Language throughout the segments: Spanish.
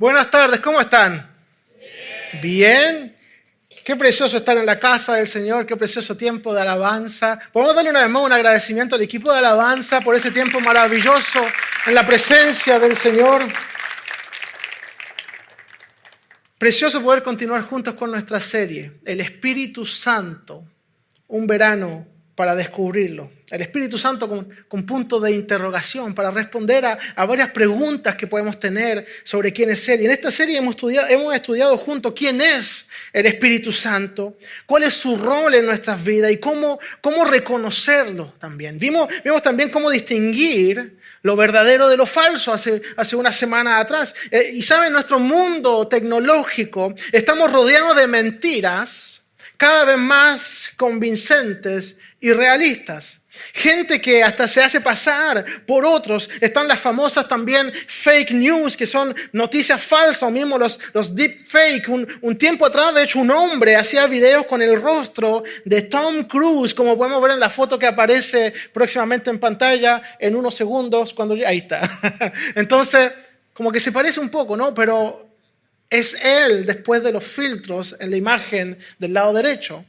Buenas tardes, ¿cómo están? Bien. Qué precioso estar en la casa del Señor, qué precioso tiempo de alabanza. Podemos darle una vez más un agradecimiento al equipo de alabanza por ese tiempo maravilloso en la presencia del Señor. Precioso poder continuar juntos con nuestra serie, El Espíritu Santo, un verano para descubrirlo. El Espíritu Santo con punto de interrogación para responder a varias preguntas que podemos tener sobre quién es Él. Y en esta serie hemos estudiado juntos quién es el Espíritu Santo, cuál es su rol en nuestras vidas y cómo reconocerlo también. Vimos también cómo distinguir lo verdadero de lo falso hace una semana atrás. Y saben, en nuestro mundo tecnológico estamos rodeados de mentiras cada vez más convincentes y realistas. Gente que hasta se hace pasar por otros. Están las famosas también fake news, que son noticias falsas, o mismo los deep fake. Un tiempo atrás, de hecho, un hombre hacía videos con el rostro de Tom Cruise, como podemos ver en la foto que aparece próximamente en pantalla en unos segundos. Ahí está. Entonces, como que se parece un poco, ¿no? Pero es él después de los filtros en la imagen del lado derecho.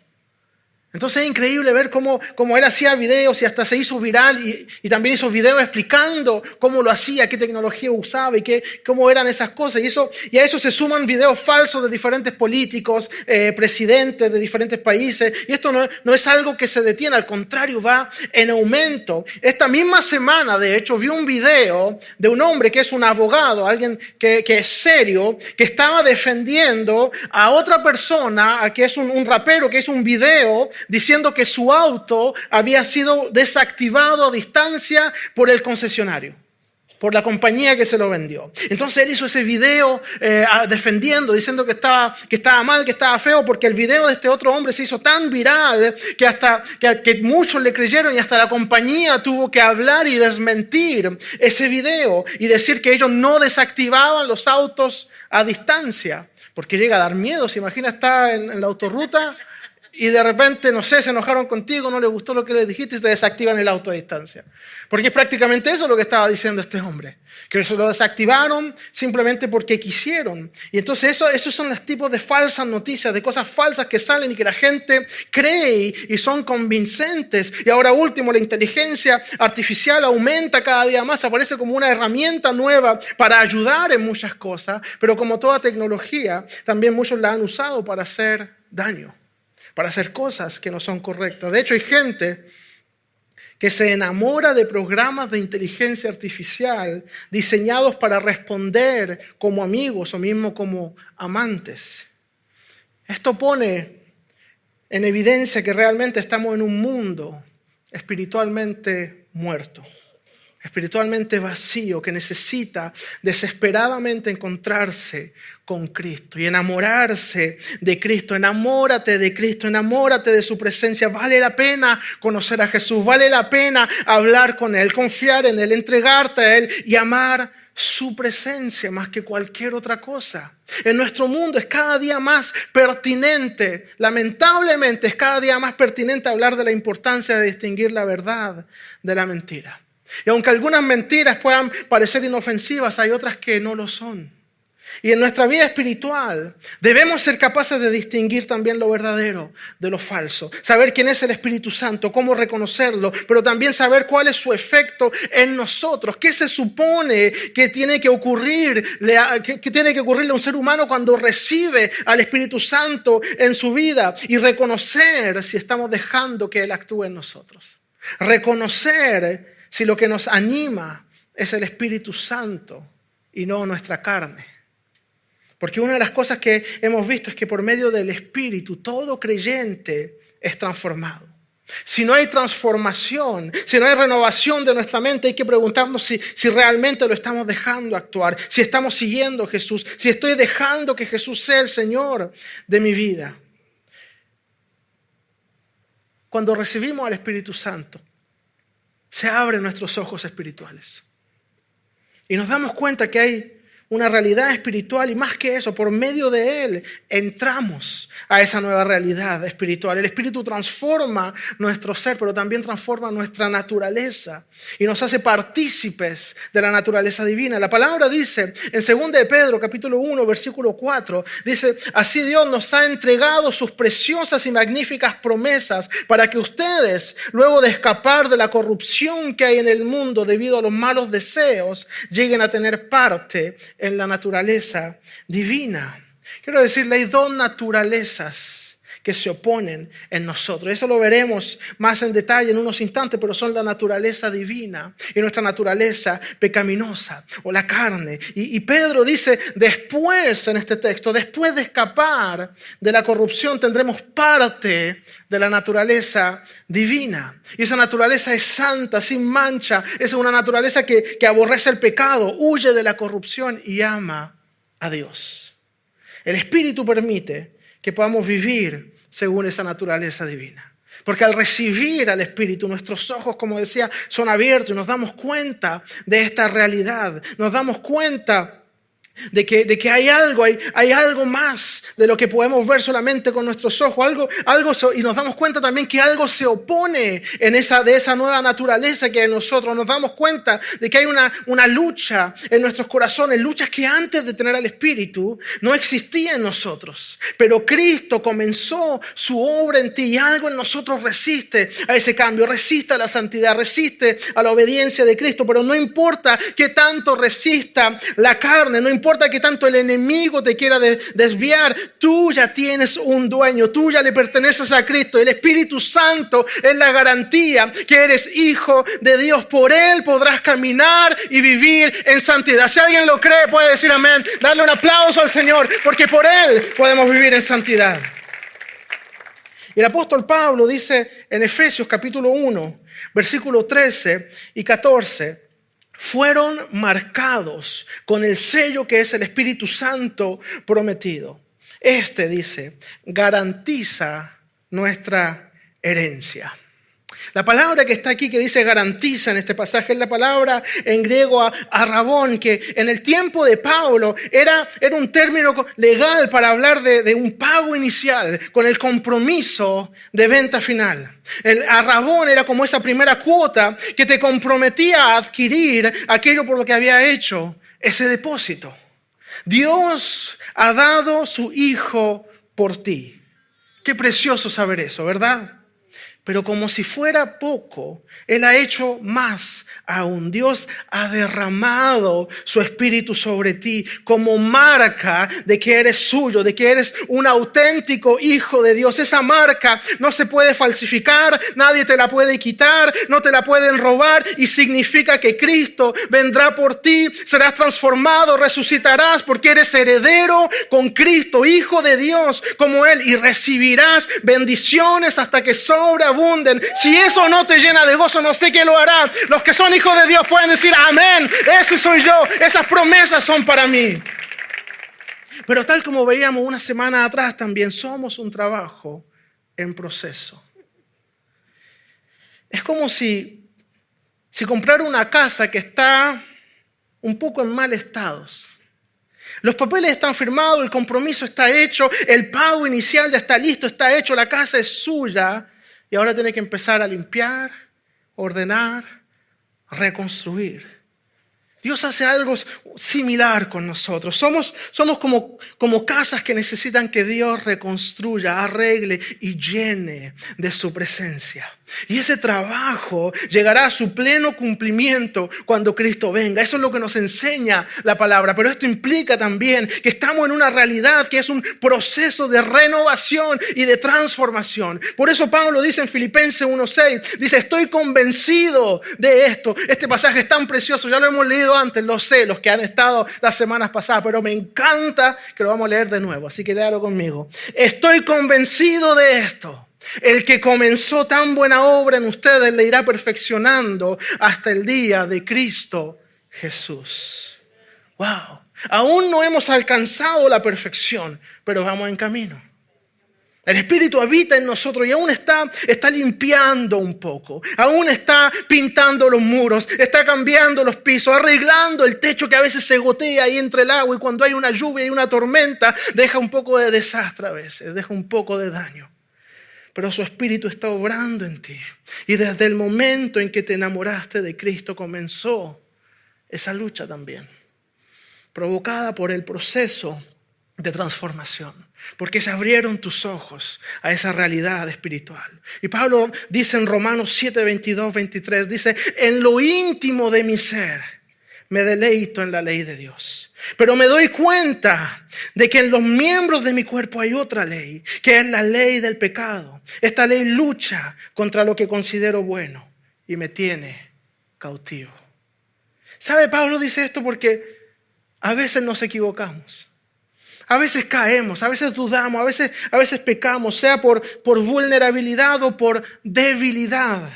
Entonces es increíble ver cómo él hacía videos y hasta se hizo viral y también hizo videos explicando cómo lo hacía, qué tecnología usaba y cómo eran esas cosas. Y a eso se suman videos falsos de diferentes políticos, presidentes de diferentes países. Y esto no es algo que se detiene, al contrario, va en aumento. Esta misma semana, de hecho, vi un video de un hombre que es un abogado, alguien que es serio, que estaba defendiendo a otra persona, que es un rapero, que hizo un video diciendo que su auto había sido desactivado a distancia por el concesionario, por la compañía que se lo vendió. Entonces él hizo ese video defendiendo, diciendo que estaba mal, que estaba feo, porque el video de este otro hombre se hizo tan viral que muchos le creyeron y hasta la compañía tuvo que hablar y desmentir ese video y decir que ellos no desactivaban los autos a distancia, porque llega a dar miedo. Se imagina, está en la autorruta y de repente, no sé, se enojaron contigo, no les gustó lo que les dijiste y te desactivan el auto a distancia. Porque es prácticamente eso lo que estaba diciendo este hombre. Que se lo desactivaron simplemente porque quisieron. Y entonces esos son los tipos de falsas noticias, de cosas falsas que salen y que la gente cree y son convincentes. Y ahora último, la inteligencia artificial aumenta cada día más, aparece como una herramienta nueva para ayudar en muchas cosas. Pero como toda tecnología, también muchos la han usado para hacer daño, para hacer cosas que no son correctas. De hecho, hay gente que se enamora de programas de inteligencia artificial diseñados para responder como amigos o mismo como amantes. Esto pone en evidencia que realmente estamos en un mundo espiritualmente muerto, espiritualmente vacío, que necesita desesperadamente encontrarse con Cristo y enamorarse de Cristo. Enamórate de Cristo, enamórate de su presencia. Vale la pena conocer a Jesús, vale la pena hablar con Él, confiar en Él, entregarte a Él y amar su presencia más que cualquier otra cosa. En nuestro mundo es cada día más pertinente, lamentablemente es cada día más pertinente hablar de la importancia de distinguir la verdad de la mentira. Y aunque algunas mentiras puedan parecer inofensivas, hay otras que no lo son. Y en nuestra vida espiritual debemos ser capaces de distinguir también lo verdadero de lo falso. Saber quién es el Espíritu Santo, cómo reconocerlo, pero también saber cuál es su efecto en nosotros. ¿Qué se supone que tiene que ocurrirle a un ser humano cuando recibe al Espíritu Santo en su vida? Y reconocer si estamos dejando que Él actúe en nosotros. Reconocer si lo que nos anima es el Espíritu Santo y no nuestra carne. Porque una de las cosas que hemos visto es que por medio del Espíritu todo creyente es transformado. Si no hay transformación, si no hay renovación de nuestra mente, hay que preguntarnos si realmente lo estamos dejando actuar, si estamos siguiendo a Jesús, si estoy dejando que Jesús sea el Señor de mi vida. Cuando recibimos al Espíritu Santo, se abren nuestros ojos espirituales. Y nos damos cuenta que hay una realidad espiritual y más que eso, por medio de Él entramos a esa nueva realidad espiritual. El Espíritu transforma nuestro ser, pero también transforma nuestra naturaleza y nos hace partícipes de la naturaleza divina. La palabra dice en 2 de Pedro, capítulo 1, versículo 4, dice: así Dios nos ha entregado sus preciosas y magníficas promesas para que ustedes, luego de escapar de la corrupción que hay en el mundo debido a los malos deseos, lleguen a tener parte en la naturaleza divina. Quiero decirle, hay dos naturalezas que se oponen en nosotros. Eso lo veremos más en detalle en unos instantes, pero son la naturaleza divina y nuestra naturaleza pecaminosa o la carne. Y Pedro dice, después en este texto, después de escapar de la corrupción, tendremos parte de la naturaleza divina. Y esa naturaleza es santa, sin mancha. Es una naturaleza que aborrece el pecado, huye de la corrupción y ama a Dios. El Espíritu permite que podamos vivir según esa naturaleza divina. Porque al recibir al Espíritu, nuestros ojos, como decía, son abiertos y nos damos cuenta de esta realidad. Nos damos cuenta de que hay algo más de lo que podemos ver solamente con nuestros ojos, y nos damos cuenta también que algo se opone de esa nueva naturaleza que hay en nosotros. Nos damos cuenta de que hay una lucha en nuestros corazones, luchas que antes de tener al Espíritu no existían en nosotros, pero Cristo comenzó su obra en ti y algo en nosotros resiste a ese cambio, resiste a la santidad, resiste a la obediencia de Cristo. Pero no importa qué tanto resista la carne, no importa que tanto el enemigo te quiera desviar, tú ya tienes un dueño, tú ya le perteneces a Cristo. El Espíritu Santo es la garantía que eres hijo de Dios. Por Él podrás caminar y vivir en santidad. Si alguien lo cree, puede decir amén. Darle un aplauso al Señor, porque por Él podemos vivir en santidad. Y el apóstol Pablo dice en Efesios capítulo 1, versículo 13 y 14, fueron marcados con el sello que es el Espíritu Santo prometido. Este, dice, garantiza nuestra herencia. La palabra que está aquí que dice garantiza en este pasaje es la palabra en griego arrabón, que en el tiempo de Pablo era un término legal para hablar de un pago inicial con el compromiso de venta final. El arrabón era como esa primera cuota que te comprometía a adquirir aquello por lo que había hecho ese depósito. Dios ha dado su Hijo por ti. Qué precioso saber eso, ¿verdad? Pero como si fuera poco, Él ha hecho más aún. Dios ha derramado su Espíritu sobre ti como marca de que eres suyo, de que eres un auténtico hijo de Dios. Esa marca no se puede falsificar, nadie te la puede quitar, no te la pueden robar, y significa que Cristo vendrá por ti, serás transformado, resucitarás porque eres heredero con Cristo, hijo de Dios como Él, y recibirás bendiciones hasta que sobreabunden. Si eso no te llena de gozo, no sé qué lo hará. Los que son hijos de Dios pueden decir amén, ese soy yo, esas promesas son para mí. Pero tal como veíamos una semana atrás, también somos un trabajo en proceso. Es como si comprara una casa que está un poco en mal estado. Los papeles están firmados, el compromiso está hecho, el pago inicial ya está listo, está hecho, la casa es suya. Y ahora tiene que empezar a limpiar, ordenar, reconstruir. Dios hace algo similar con nosotros. Somos como casas que necesitan que Dios reconstruya, arregle y llene de su presencia. Y ese trabajo llegará a su pleno cumplimiento cuando Cristo venga. Eso es lo que nos enseña la palabra. Pero esto implica también que estamos en una realidad que es un proceso de renovación y de transformación. Por eso Pablo dice en Filipenses 1:6, dice, estoy convencido de esto. Este pasaje es tan precioso, ya lo hemos leído antes, lo sé, los que han estado las semanas pasadas, pero me encanta que lo vamos a leer de nuevo, así que léalo conmigo. Estoy convencido de esto. El que comenzó tan buena obra en ustedes le irá perfeccionando hasta el día de Cristo Jesús. Wow. Aún no hemos alcanzado la perfección, pero vamos en camino. El Espíritu habita en nosotros y aún está limpiando un poco. Aún está pintando los muros, está cambiando los pisos, arreglando el techo que a veces se gotea ahí entre el agua y cuando hay una lluvia y una tormenta deja un poco de desastre a veces, deja un poco de daño. Pero su Espíritu está obrando en ti. Y desde el momento en que te enamoraste de Cristo comenzó esa lucha también, provocada por el proceso de transformación. Porque se abrieron tus ojos a esa realidad espiritual. Y Pablo dice en Romanos 7, 22, 23, dice, en lo íntimo de mi ser me deleito en la ley de Dios. Pero me doy cuenta de que en los miembros de mi cuerpo hay otra ley, que es la ley del pecado. Esta ley lucha contra lo que considero bueno y me tiene cautivo. ¿Sabe? Pablo dice esto porque a veces nos equivocamos. A veces caemos, a veces dudamos, a veces pecamos, sea por vulnerabilidad o por debilidad.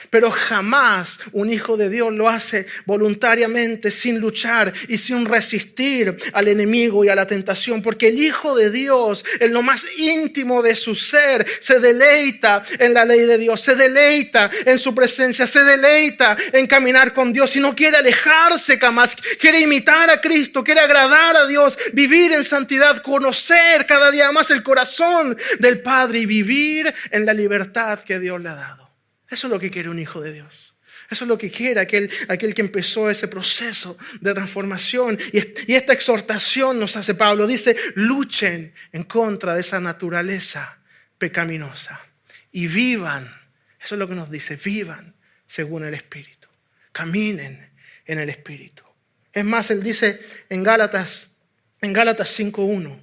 Pero jamás un hijo de Dios lo hace voluntariamente, sin luchar y sin resistir al enemigo y a la tentación. Porque el hijo de Dios, en lo más íntimo de su ser, se deleita en la ley de Dios, se deleita en su presencia, se deleita en caminar con Dios y no quiere alejarse jamás. Quiere imitar a Cristo, quiere agradar a Dios, vivir en santidad, conocer cada día más el corazón del Padre y vivir en la libertad que Dios le ha dado. Eso es lo que quiere un hijo de Dios. Eso es lo que quiere aquel que empezó ese proceso de transformación. Y esta exhortación nos hace Pablo. Dice, luchen en contra de esa naturaleza pecaminosa. Y vivan, eso es lo que nos dice, vivan según el Espíritu. Caminen en el Espíritu. Es más, él dice en Gálatas 5:1,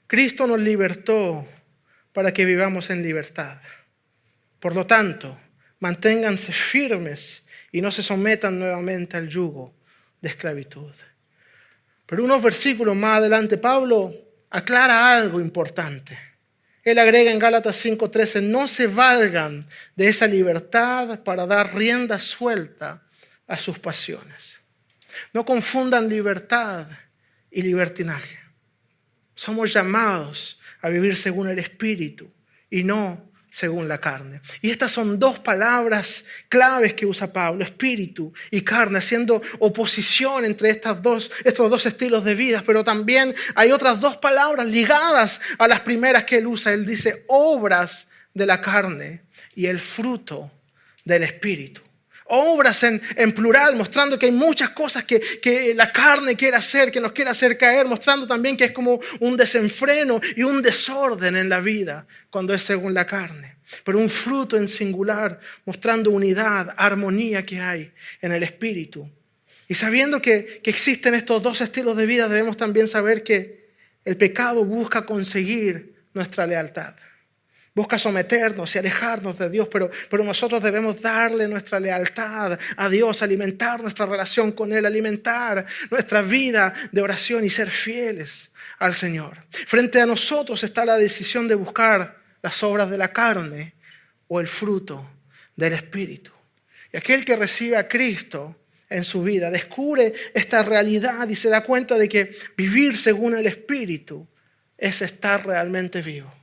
Cristo nos libertó para que vivamos en libertad. Por lo tanto, manténganse firmes y no se sometan nuevamente al yugo de esclavitud. Pero unos versículos más adelante, Pablo aclara algo importante. Él agrega en Gálatas 5:13, no se valgan de esa libertad para dar rienda suelta a sus pasiones. No confundan libertad y libertinaje. Somos llamados a vivir según el Espíritu y no según la carne. Y estas son dos palabras claves que usa Pablo, espíritu y carne, haciendo oposición entre estos dos estilos de vida. Pero también hay otras dos palabras ligadas a las primeras que él usa. Él dice obras de la carne y el fruto del espíritu. Obras en plural, mostrando que hay muchas cosas que la carne quiere hacer, que nos quiere hacer caer, mostrando también que es como un desenfreno y un desorden en la vida cuando es según la carne. Pero un fruto en singular, mostrando unidad, armonía que hay en el espíritu. Y sabiendo que existen estos dos estilos de vida, debemos también saber que el pecado busca conseguir nuestra lealtad. Busca someternos y alejarnos de Dios, pero nosotros debemos darle nuestra lealtad a Dios, alimentar nuestra relación con Él, alimentar nuestra vida de oración y ser fieles al Señor. Frente a nosotros está la decisión de buscar las obras de la carne o el fruto del Espíritu. Y aquel que recibe a Cristo en su vida descubre esta realidad y se da cuenta de que vivir según el Espíritu es estar realmente vivo.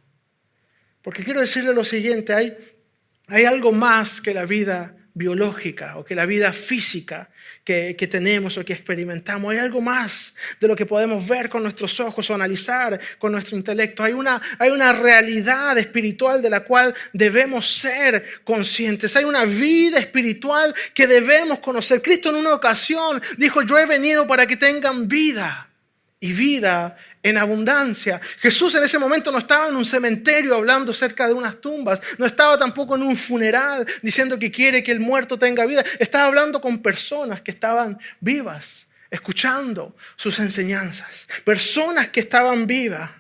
Porque quiero decirle lo siguiente, hay algo más que la vida biológica o que la vida física que tenemos o que experimentamos. Hay algo más de lo que podemos ver con nuestros ojos o analizar con nuestro intelecto. Hay una realidad espiritual de la cual debemos ser conscientes. Hay una vida espiritual que debemos conocer. Cristo en una ocasión dijo, yo he venido para que tengan vida y vida en abundancia. Jesús en ese momento no estaba en un cementerio hablando cerca de unas tumbas, no estaba tampoco en un funeral diciendo que quiere que el muerto tenga vida. Estaba hablando con personas que estaban vivas, escuchando sus enseñanzas. Personas que estaban vivas,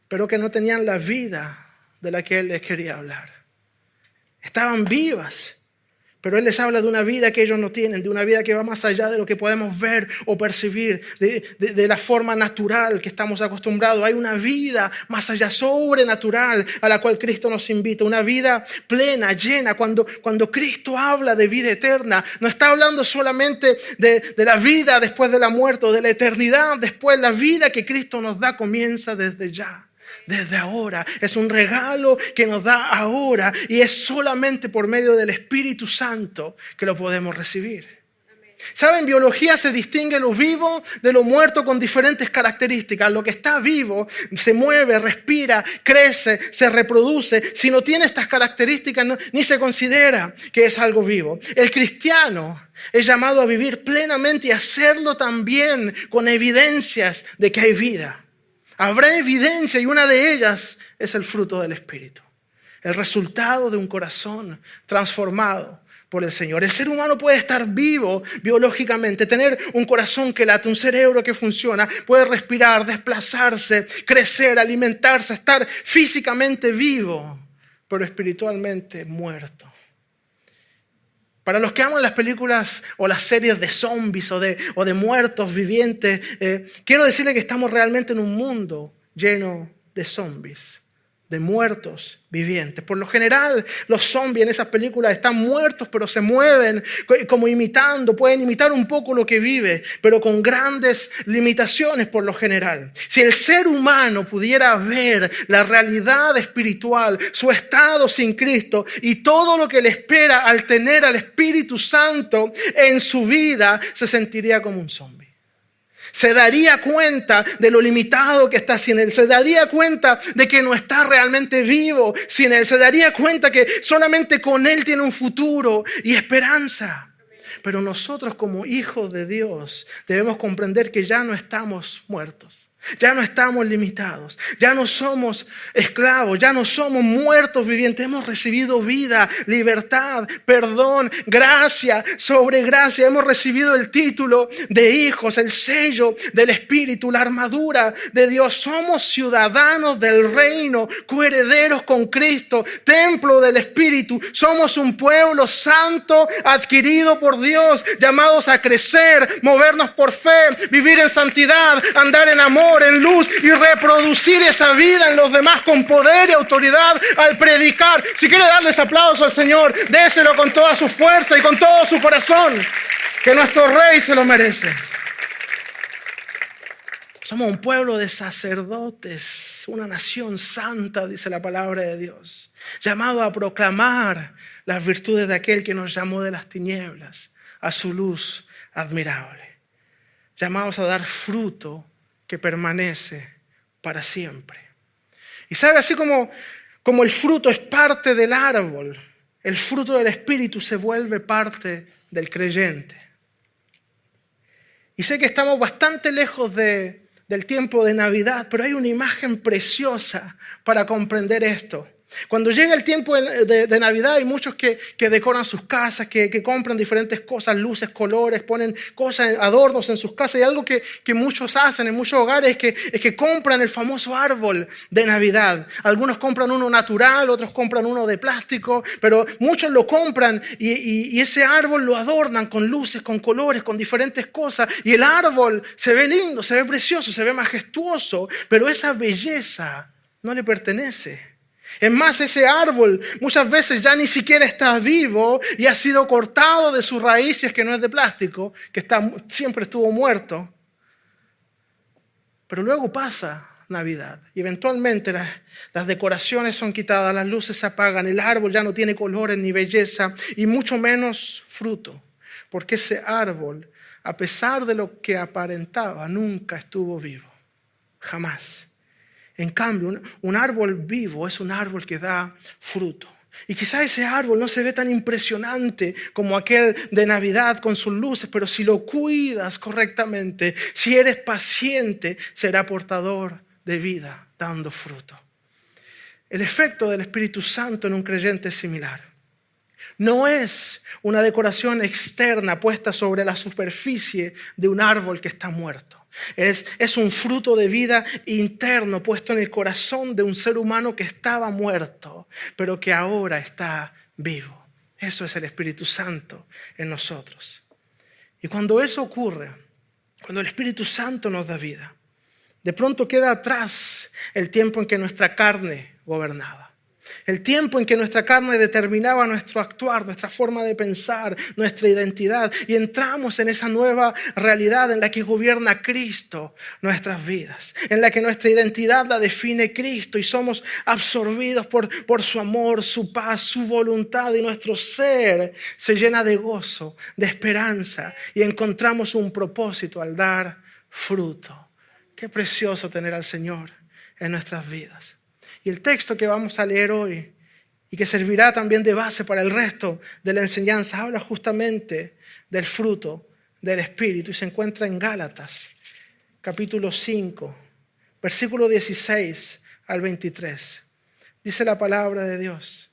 pero que no tenían la vida de la que Él les quería hablar. Estaban vivas, pero Él les habla de una vida que ellos no tienen, de una vida que va más allá de lo que podemos ver o percibir, de la forma natural que estamos acostumbrados. Hay una vida más allá, sobrenatural, a la cual Cristo nos invita, una vida plena, llena. Cuando Cristo habla de vida eterna, no está hablando solamente de la vida después de la muerte o de la eternidad después. La vida que Cristo nos da comienza desde ya. desde ahora. Es un regalo que nos da ahora y es solamente por medio del Espíritu Santo que lo podemos recibir. ¿Saben? En biología se distingue lo vivo de lo muerto con diferentes características. Lo que está vivo se mueve, respira, crece, se reproduce. Si no tiene estas características, ni se considera que es algo vivo. El cristiano es llamado a vivir plenamente y hacerlo también con evidencias de que hay vida. Habrá evidencia y una de ellas es el fruto del Espíritu. El resultado de un corazón transformado por el Señor. El ser humano puede estar vivo biológicamente, tener un corazón que late, un cerebro que funciona, puede respirar, desplazarse, crecer, alimentarse, estar físicamente vivo, pero espiritualmente muerto. Para los que aman las películas o las series de zombies o de muertos vivientes, quiero decirles que estamos realmente en un mundo lleno de zombies, de muertos vivientes. Por lo general, los zombies en esas películas están muertos, pero se mueven como imitando, pueden imitar un poco lo que vive, pero con grandes limitaciones por lo general. Si el ser humano pudiera ver la realidad espiritual, su estado sin Cristo y todo lo que le espera al tener al Espíritu Santo en su vida, se sentiría como un zombie. Se daría cuenta de lo limitado que está sin Él. Se daría cuenta de que no está realmente vivo sin Él. Se daría cuenta que solamente con Él tiene un futuro y esperanza. Pero nosotros como hijos de Dios debemos comprender que ya no estamos muertos. Ya no estamos limitados, ya no somos esclavos, ya no somos muertos vivientes. Hemos recibido vida, libertad, perdón, gracia sobre gracia. Hemos recibido el título de hijos, el sello del Espíritu, la armadura de Dios. Somos ciudadanos del reino, coherederos con Cristo, templo del Espíritu. Somos un pueblo santo adquirido por Dios, llamados a crecer, movernos por fe, vivir en santidad, andar en amor, en luz y reproducir esa vida en los demás con poder y autoridad al predicar. Si quiere darles aplauso al Señor, déselo con toda su fuerza y con todo su corazón, que nuestro Rey se lo merece. Somos un pueblo de sacerdotes, una nación santa, dice la palabra de Dios, llamado a proclamar las virtudes de aquel que nos llamó de las tinieblas a su luz admirable. Llamados a dar fruto que permanece para siempre. Y sabe, así como el fruto es parte del árbol, el fruto del Espíritu se vuelve parte del creyente. Y sé que estamos bastante lejos del tiempo de Navidad, pero hay una imagen preciosa para comprender esto. Cuando llega el tiempo de Navidad hay muchos que decoran sus casas, que compran diferentes cosas, luces, colores, ponen cosas, adornos en sus casas. Y algo que muchos hacen en muchos hogares es que compran el famoso árbol de Navidad. Algunos compran uno natural, otros compran uno de plástico, pero muchos lo compran y ese árbol lo adornan con luces, con colores, con diferentes cosas. Y el árbol se ve lindo, se ve precioso, se ve majestuoso, pero esa belleza no le pertenece. Es más, ese árbol muchas veces ya ni siquiera está vivo y ha sido cortado de sus raíces, que no es de plástico, que siempre estuvo muerto. Pero luego pasa Navidad y eventualmente las decoraciones son quitadas, las luces se apagan, el árbol ya no tiene colores ni belleza y mucho menos fruto, porque ese árbol, a pesar de lo que aparentaba, nunca estuvo vivo, jamás. En cambio, un árbol vivo es un árbol que da fruto. Y quizá ese árbol no se ve tan impresionante como aquel de Navidad con sus luces, pero si lo cuidas correctamente, si eres paciente, será portador de vida, dando fruto. El efecto del Espíritu Santo en un creyente es similar. No es una decoración externa puesta sobre la superficie de un árbol que está muerto. Es un fruto de vida interno puesto en el corazón de un ser humano que estaba muerto, pero que ahora está vivo. Eso es el Espíritu Santo en nosotros. Y cuando eso ocurre, cuando el Espíritu Santo nos da vida, de pronto queda atrás el tiempo en que nuestra carne gobernaba. El tiempo en que nuestra carne determinaba nuestro actuar, nuestra forma de pensar, nuestra identidad. Y entramos en esa nueva realidad en la que gobierna Cristo nuestras vidas. En la que nuestra identidad la define Cristo y somos absorbidos por su amor, su paz, su voluntad. Y nuestro ser se llena de gozo, de esperanza. Y encontramos un propósito al dar fruto. Qué precioso tener al Señor en nuestras vidas. Y el texto que vamos a leer hoy y que servirá también de base para el resto de la enseñanza habla justamente del fruto del Espíritu y se encuentra en Gálatas, capítulo 5, versículo 16 al 23. Dice la palabra de Dios: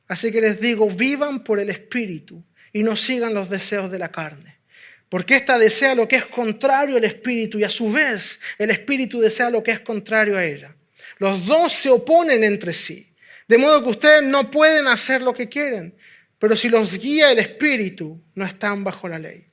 así que les digo, vivan por el Espíritu y no sigan los deseos de la carne. Porque ésta desea lo que es contrario al Espíritu y a su vez el Espíritu desea lo que es contrario a ella. Los dos se oponen entre sí, de modo que ustedes no pueden hacer lo que quieren, pero si los guía el Espíritu, no están bajo la ley.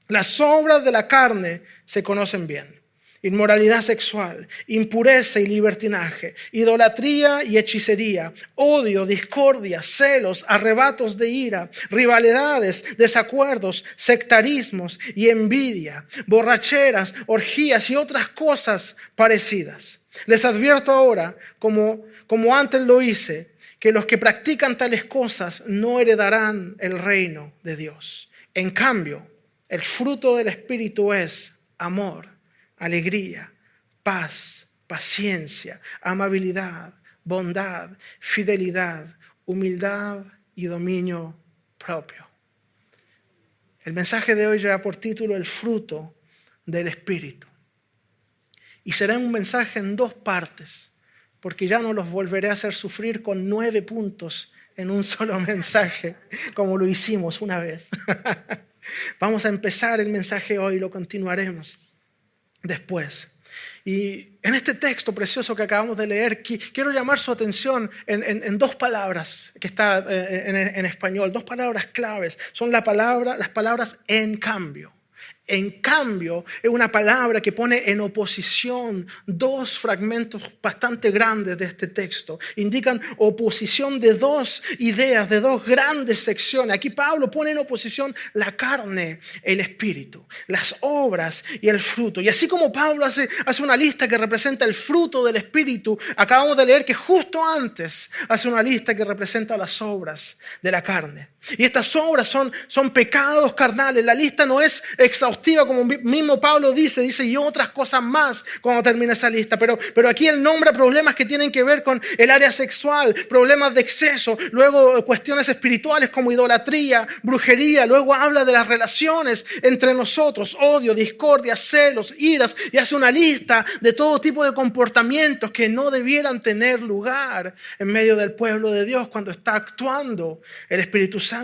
Las obras de la carne se conocen bien: inmoralidad sexual, impureza y libertinaje, idolatría y hechicería, odio, discordia, celos, arrebatos de ira, rivalidades, desacuerdos, sectarismos y envidia, borracheras, orgías y otras cosas parecidas. Les advierto ahora, como antes lo hice, que los que practican tales cosas no heredarán el reino de Dios. En cambio, el fruto del Espíritu es amor, alegría, paz, paciencia, amabilidad, bondad, fidelidad, humildad y dominio propio. El mensaje de hoy lleva por título el fruto del Espíritu. Y será un mensaje en dos partes, porque ya no los volveré a hacer sufrir con 9 puntos en un solo mensaje, como lo hicimos una vez. Vamos a empezar el mensaje hoy y lo continuaremos después. Y en este texto precioso que acabamos de leer, quiero llamar su atención en 2 palabras que está en español, 2 palabras claves. Son las palabras en cambio. En cambio, es una palabra que pone en oposición 2 fragmentos bastante grandes de este texto. Indican oposición de 2 ideas, de 2 grandes secciones. Aquí Pablo pone en oposición la carne, el espíritu, las obras y el fruto. Y así como Pablo hace una lista que representa el fruto del espíritu, acabamos de leer que justo antes hace una lista que representa las obras de la carne. Y estas obras son pecados carnales. La lista no es exhaustiva, como mismo Pablo dice y otras cosas más cuando termina esa lista. Pero aquí él nombra problemas que tienen que ver con el área sexual, problemas de exceso, luego cuestiones espirituales como idolatría, brujería, luego habla de las relaciones entre nosotros, odio, discordia, celos, iras, y hace una lista de todo tipo de comportamientos que no debieran tener lugar en medio del pueblo de Dios cuando está actuando el Espíritu Santo.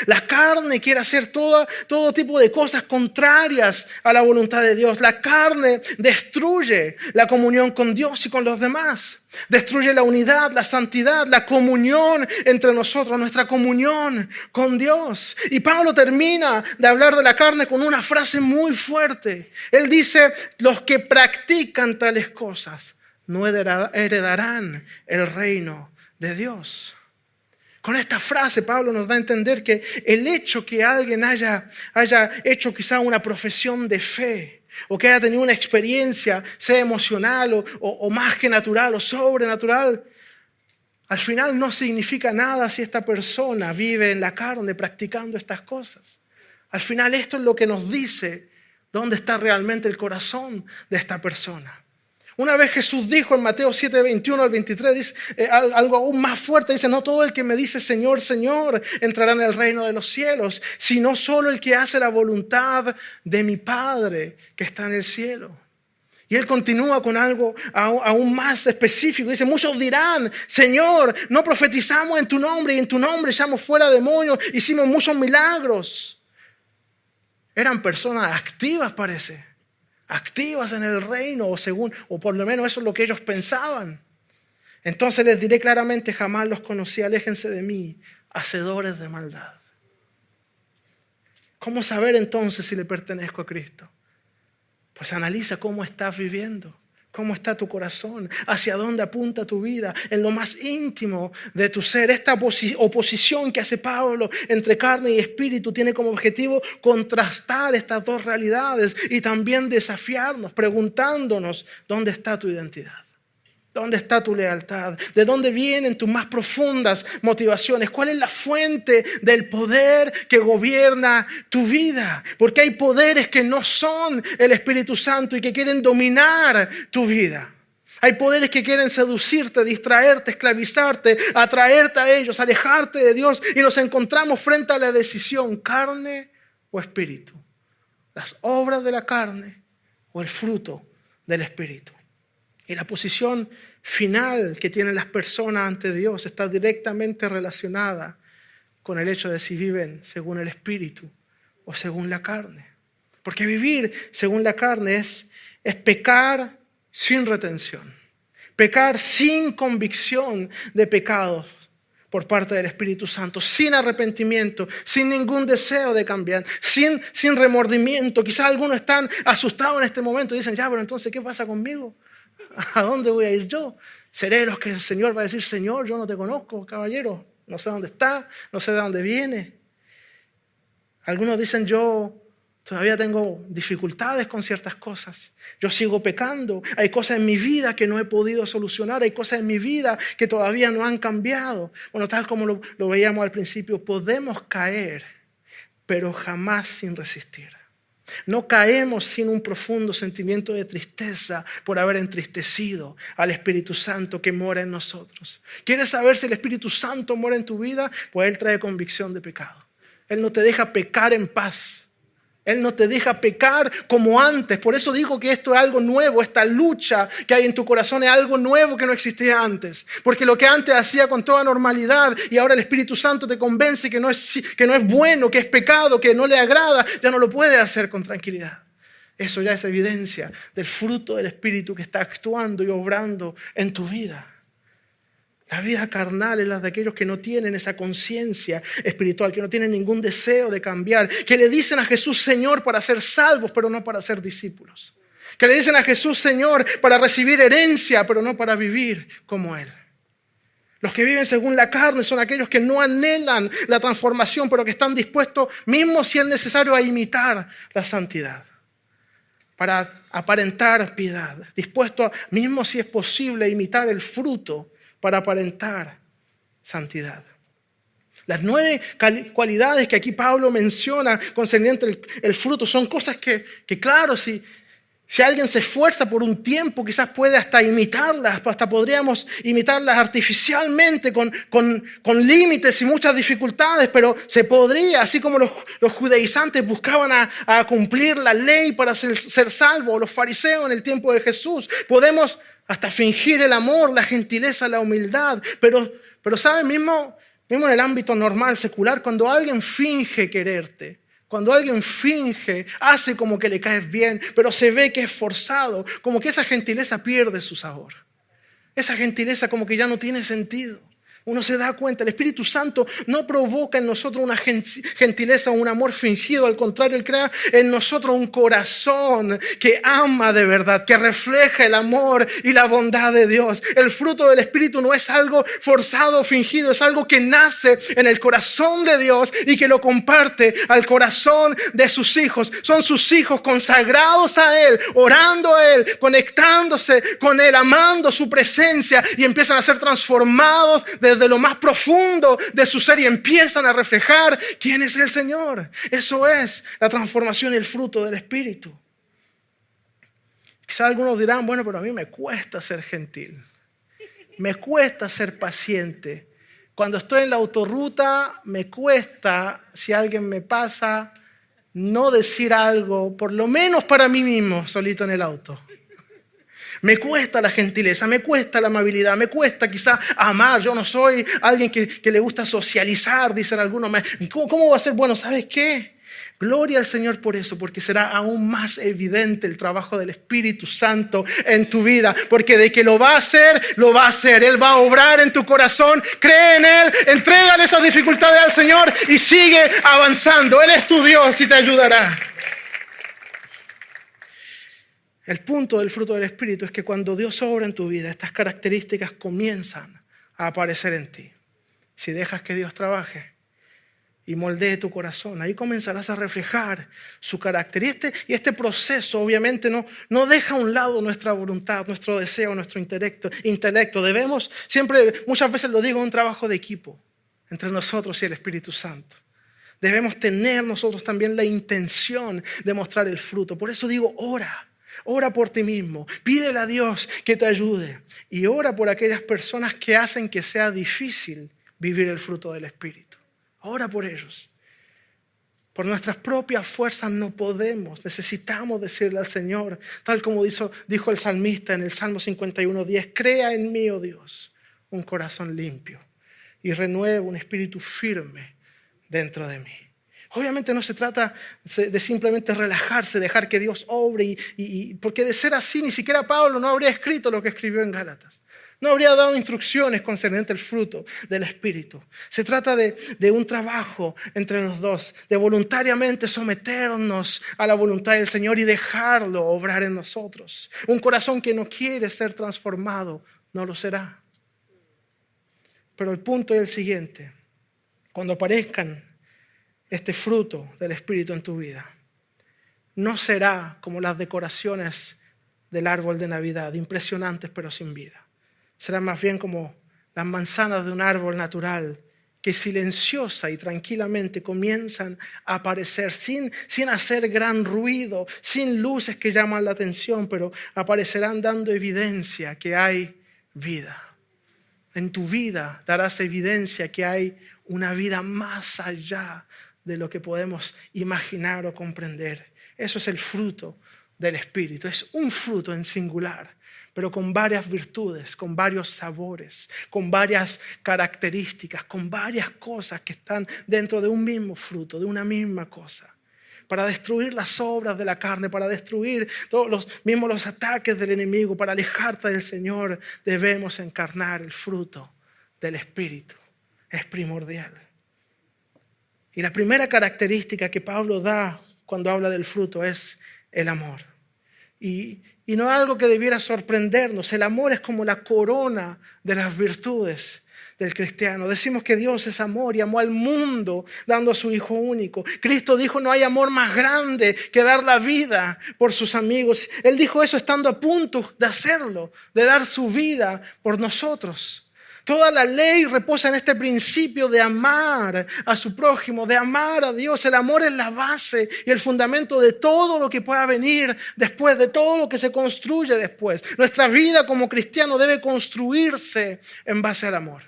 La carne quiere hacer todo tipo de cosas contrarias a la voluntad de Dios. La carne destruye la comunión con Dios y con los demás. Destruye la unidad, la santidad, la comunión entre nosotros, nuestra comunión con Dios. Y Pablo termina de hablar de la carne con una frase muy fuerte. Él dice: los que practican tales cosas no heredarán el reino de Dios. Con esta frase Pablo nos da a entender que el hecho que alguien haya hecho quizá una profesión de fe o que haya tenido una experiencia, sea emocional o más que natural o sobrenatural, al final no significa nada si esta persona vive en la carne practicando estas cosas. Al final esto es lo que nos dice dónde está realmente el corazón de esta persona. Una vez Jesús dijo en Mateo 7, 21 al 23, dice, algo aún más fuerte, dice: no todo el que me dice Señor, Señor entrará en el reino de los cielos, sino solo el que hace la voluntad de mi Padre que está en el cielo. Y él continúa con algo aún más específico. Dice: muchos dirán, Señor, no profetizamos en tu nombre y en tu nombre echamos fuera demonios, hicimos muchos milagros. Eran personas activas, parece. Activas en el reino, o por lo menos eso es lo que ellos pensaban. Entonces les diré claramente: jamás los conocí, aléjense de mí, hacedores de maldad. ¿Cómo saber entonces si le pertenezco a Cristo? Pues analiza cómo estás viviendo. ¿Cómo está tu corazón? ¿Hacia dónde apunta tu vida? En lo más íntimo de tu ser. Esta oposición que hace Pablo entre carne y espíritu tiene como objetivo contrastar estas dos realidades y también desafiarnos, preguntándonos: ¿dónde está tu identidad? ¿Dónde está tu lealtad? ¿De dónde vienen tus más profundas motivaciones? ¿Cuál es la fuente del poder que gobierna tu vida? Porque hay poderes que no son el Espíritu Santo y que quieren dominar tu vida. Hay poderes que quieren seducirte, distraerte, esclavizarte, atraerte a ellos, alejarte de Dios. Y nos encontramos frente a la decisión: carne o espíritu. Las obras de la carne o el fruto del espíritu. Y la posición final que tienen las personas ante Dios está directamente relacionada con el hecho de si viven según el Espíritu o según la carne. Porque vivir según la carne es pecar sin retención, pecar sin convicción de pecados por parte del Espíritu Santo, sin arrepentimiento, sin ningún deseo de cambiar, sin remordimiento. Quizás algunos están asustados en este momento y dicen: ya, pero entonces, ¿qué pasa conmigo? ¿A dónde voy a ir yo? ¿Seré los que el Señor va a decir: Señor, yo no te conozco, caballero? No sé dónde está, no sé de dónde viene. Algunos dicen: yo todavía tengo dificultades con ciertas cosas. Yo sigo pecando. Hay cosas en mi vida que no he podido solucionar. Hay cosas en mi vida que todavía no han cambiado. Bueno, tal como lo veíamos al principio, podemos caer, pero jamás sin resistir. No caemos sin un profundo sentimiento de tristeza por haber entristecido al Espíritu Santo que mora en nosotros. ¿Quieres saber si el Espíritu Santo mora en tu vida? Pues Él trae convicción de pecado. Él no te deja pecar en paz. Él no te deja pecar como antes. Por eso digo que esto es algo nuevo. Esta lucha que hay en tu corazón es algo nuevo que no existía antes. Porque lo que antes hacía con toda normalidad y ahora el Espíritu Santo te convence que no es bueno, que es pecado, que no le agrada, ya no lo puede hacer con tranquilidad. Eso ya es evidencia del fruto del Espíritu que está actuando y obrando en tu vida. La vida carnal es la de aquellos que no tienen esa conciencia espiritual, que no tienen ningún deseo de cambiar, que le dicen a Jesús Señor para ser salvos, pero no para ser discípulos. Que le dicen a Jesús Señor para recibir herencia, pero no para vivir como Él. Los que viven según la carne son aquellos que no anhelan la transformación, pero que están dispuestos, mismo si es necesario, a imitar la santidad, para aparentar piedad. Dispuestos, mismo si es posible, a imitar el fruto para aparentar santidad. Las 9 cualidades que aquí Pablo menciona concerniente el fruto son cosas que claro, si alguien se esfuerza por un tiempo, quizás puede hasta imitarlas, hasta podríamos imitarlas artificialmente con límites y muchas dificultades, pero se podría, así como los judaizantes buscaban a cumplir la ley para ser salvos, o los fariseos en el tiempo de Jesús, podemos hasta fingir el amor, la gentileza, la humildad. Pero ¿sabes? Mismo en el ámbito normal, secular, cuando alguien finge quererte, cuando alguien finge, hace como que le caes bien, pero se ve que es forzado, como que esa gentileza pierde su sabor. Esa gentileza como que ya no tiene sentido. Uno se da cuenta, el Espíritu Santo no provoca en nosotros una gentileza o un amor fingido. Al contrario, Él crea en nosotros un corazón que ama de verdad, que refleja el amor y la bondad de Dios. El fruto del Espíritu no es algo forzado o fingido, es algo que nace en el corazón de Dios y que lo comparte al corazón de sus hijos. Son sus hijos consagrados a Él, orando a Él, conectándose con Él, amando su presencia, y empiezan a ser transformados desde lo más profundo de su ser y empiezan a reflejar quién es el Señor. Eso es la transformación y el fruto del Espíritu. Quizás algunos dirán: bueno, pero a mí me cuesta ser gentil, me cuesta ser paciente. Cuando estoy en la autorruta me cuesta, si alguien me pasa, no decir algo, por lo menos para mí mismo, solito en el auto. Me cuesta la gentileza, me cuesta la amabilidad, me cuesta quizás amar. Yo no soy alguien que le gusta socializar, dicen algunos. ¿Cómo va a ser? Bueno, ¿sabes qué? Gloria al Señor por eso, porque será aún más evidente el trabajo del Espíritu Santo en tu vida. Porque de que lo va a hacer, lo va a hacer. Él va a obrar en tu corazón. Cree en Él, entrégale esas dificultades al Señor y sigue avanzando. Él es tu Dios y te ayudará. El punto del fruto del Espíritu es que cuando Dios obra en tu vida, estas características comienzan a aparecer en ti. Si dejas que Dios trabaje y moldee tu corazón, ahí comenzarás a reflejar su carácter. Y este proceso obviamente no deja a un lado nuestra voluntad, nuestro deseo, nuestro intelecto. Debemos, muchas veces lo digo, un trabajo de equipo entre nosotros y el Espíritu Santo. Debemos tener nosotros también la intención de mostrar el fruto. Por eso digo, ora. Ora por ti mismo, pídele a Dios que te ayude y ora por aquellas personas que hacen que sea difícil vivir el fruto del Espíritu. Ora por ellos. Por nuestras propias fuerzas no podemos, necesitamos decirle al Señor, tal como dijo el salmista en el Salmo 51:10, crea en mí, oh Dios, un corazón limpio y renueva un espíritu firme dentro de mí. Obviamente no se trata de simplemente relajarse, dejar que Dios obre, porque de ser así ni siquiera Pablo no habría escrito lo que escribió en Gálatas. No habría dado instrucciones concernientes al fruto del Espíritu. Se trata de un trabajo entre los dos, de voluntariamente someternos a la voluntad del Señor y dejarlo obrar en nosotros. Un corazón que no quiere ser transformado, no lo será. Pero el punto es el siguiente. Cuando aparezcan este fruto del Espíritu en tu vida, no será como las decoraciones del árbol de Navidad, impresionantes pero sin vida. Será más bien como las manzanas de un árbol natural que silenciosa y tranquilamente comienzan a aparecer sin hacer gran ruido, sin luces que llaman la atención, pero aparecerán dando evidencia que hay vida. En tu vida darás evidencia que hay una vida más allá de lo que podemos imaginar o comprender. Eso es el fruto del Espíritu. Es un fruto en singular, pero con varias virtudes, con varios sabores, con varias características, con varias cosas que están dentro de un mismo fruto, de una misma cosa. Para destruir las obras de la carne, para destruir todos los ataques del enemigo, para alejarte del Señor, debemos encarnar el fruto del Espíritu. Es primordial. Y la primera característica que Pablo da cuando habla del fruto es el amor. Y no es algo que debiera sorprendernos. El amor es como la corona de las virtudes del cristiano. Decimos que Dios es amor y amó al mundo dando a su Hijo único. Cristo dijo, no hay amor más grande que dar la vida por sus amigos. Él dijo eso estando a punto de hacerlo, de dar su vida por nosotros. Toda la ley reposa en este principio de amar a su prójimo, de amar a Dios. El amor es la base y el fundamento de todo lo que pueda venir después, de todo lo que se construye después. Nuestra vida como cristiano debe construirse en base al amor.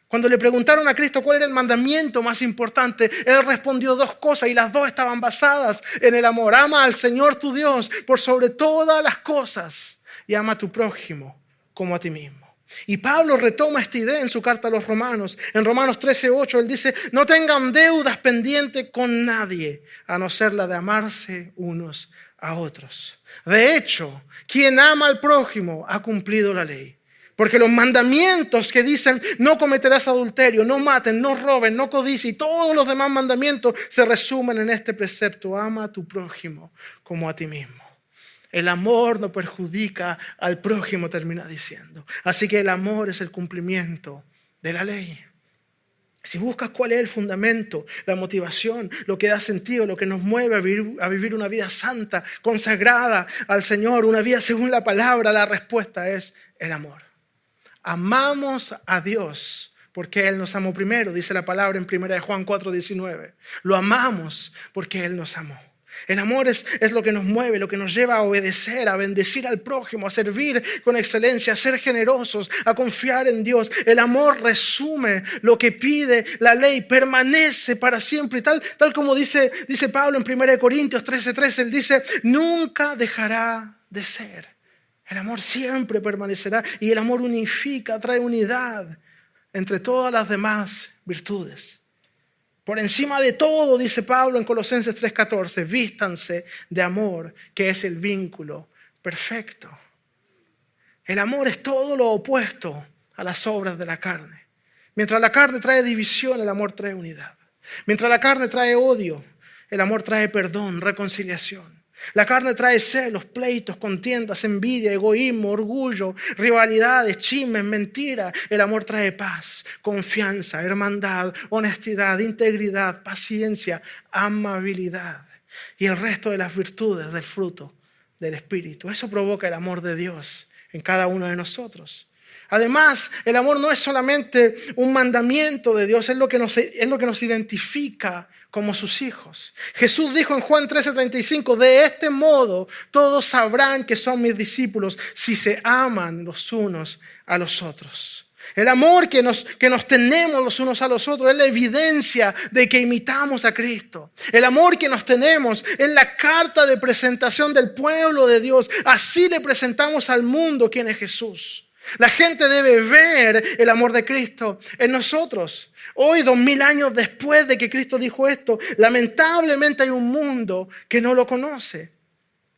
Cuando le preguntaron a Cristo cuál era el mandamiento más importante, Él respondió dos cosas y las dos estaban basadas en el amor. Ama al Señor tu Dios por sobre todas las cosas y ama a tu prójimo como a ti mismo. Y Pablo retoma esta idea en su carta a los Romanos. En Romanos 13:8 él dice, no tengan deudas pendientes con nadie, a no ser la de amarse unos a otros. De hecho, quien ama al prójimo ha cumplido la ley. Porque los mandamientos que dicen no cometerás adulterio, no maten, no roben, no codicien y todos los demás mandamientos se resumen en este precepto: ama a tu prójimo como a ti mismo. El amor no perjudica al prójimo, termina diciendo. Así que el amor es el cumplimiento de la ley. Si buscas cuál es el fundamento, la motivación, lo que da sentido, lo que nos mueve a vivir una vida santa, consagrada al Señor, una vida según la palabra, la respuesta es el amor. Amamos a Dios porque Él nos amó primero, dice la palabra en 1 Juan 4:19. Lo amamos porque Él nos amó. El amor es lo que nos mueve, lo que nos lleva a obedecer, a bendecir al prójimo, a servir con excelencia, a ser generosos, a confiar en Dios. El amor resume lo que pide la ley, permanece para siempre. Y tal como dice Pablo en 1 Corintios 13:13, él dice, nunca dejará de ser. El amor siempre permanecerá y el amor unifica, trae unidad entre todas las demás virtudes. Por encima de todo, dice Pablo en Colosenses 3:14, vístanse de amor, que es el vínculo perfecto. El amor es todo lo opuesto a las obras de la carne. Mientras la carne trae división, el amor trae unidad. Mientras la carne trae odio, el amor trae perdón, reconciliación. La carne trae celos, pleitos, contiendas, envidia, egoísmo, orgullo, rivalidades, chismes, mentiras. El amor trae paz, confianza, hermandad, honestidad, integridad, paciencia, amabilidad y el resto de las virtudes del fruto del Espíritu. Eso provoca el amor de Dios en cada uno de nosotros. Además, el amor no es solamente un mandamiento de Dios, es lo que nos identifica como sus hijos. Jesús dijo en Juan 13:35, de este modo todos sabrán que son mis discípulos si se aman los unos a los otros. El amor que nos tenemos los unos a los otros es la evidencia de que imitamos a Cristo. El amor que nos tenemos es la carta de presentación del pueblo de Dios. Así le presentamos al mundo quién es Jesús. La gente debe ver el amor de Cristo en nosotros. Hoy, 2000 años después de que Cristo dijo esto, lamentablemente hay un mundo que no lo conoce.